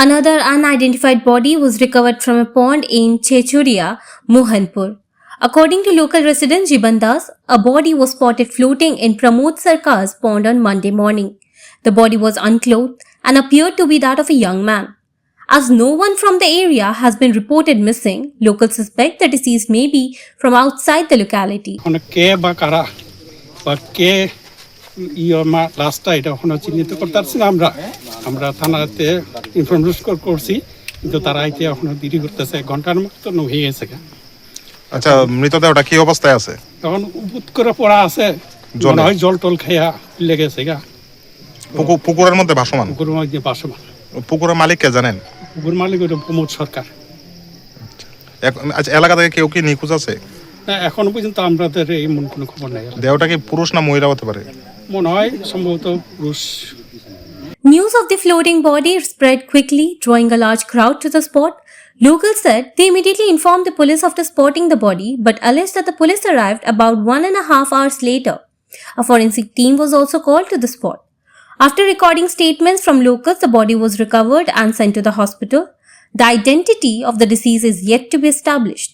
Another unidentified body was recovered from a pond in Chechuria, Mohanpur. According to local resident Jiban Das, a body was spotted floating in Pramod Sarkar's pond on Monday morning. The body was unclothed and appeared to be that of a young man. As no one from the area has been reported missing, locals suspect the deceased may be from outside the locality. লাস্টটা এটা এখনো চিহ্নিত করতে পারছি না আমরা থানাতে information করছি কিন্তু তারা আইতে এখনো দেরি করতেছে ঘন্টার মতো হয়ে গেছে। আচ্ছা, মৃতদেহটা কি অবস্থায় আছে? তখন উপুত করে পড়া আছে, জল টল খাইয়া লেগেছে গা। পুকুরের মধ্যে ভাসমান? পুকুরের মধ্যে ভাসমান। পুকুরের মালিক কে জানেন? পুকুর মালিক ওটা প্রমোদ সরকার। আচ্ছা, এলাকা থেকে কেউ কি নিখোঁজ আছে? না, এখনো পর্যন্ত আমাদের এমন কোনো খবর নাই। দেহটা কি পুরুষ না মহিলা হতে পারে? মনে হয় সম্ভবত পুরুষ। News of the floating body spread quickly, drawing a large crowd to the spot. Locals said they immediately informed the police after spotting the body, but alleged that the police arrived about 1.5 hours later. A forensic team was also called to the spot. After recording statements from locals, the body was recovered and sent to the hospital. The identity of the deceased is yet to be established.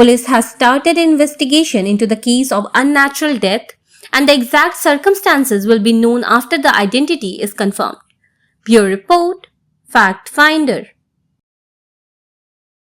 Police has started an investigation into the case of unnatural death, and the exact circumstances will be known after the identity is confirmed. Bureau Report, Fact Finder.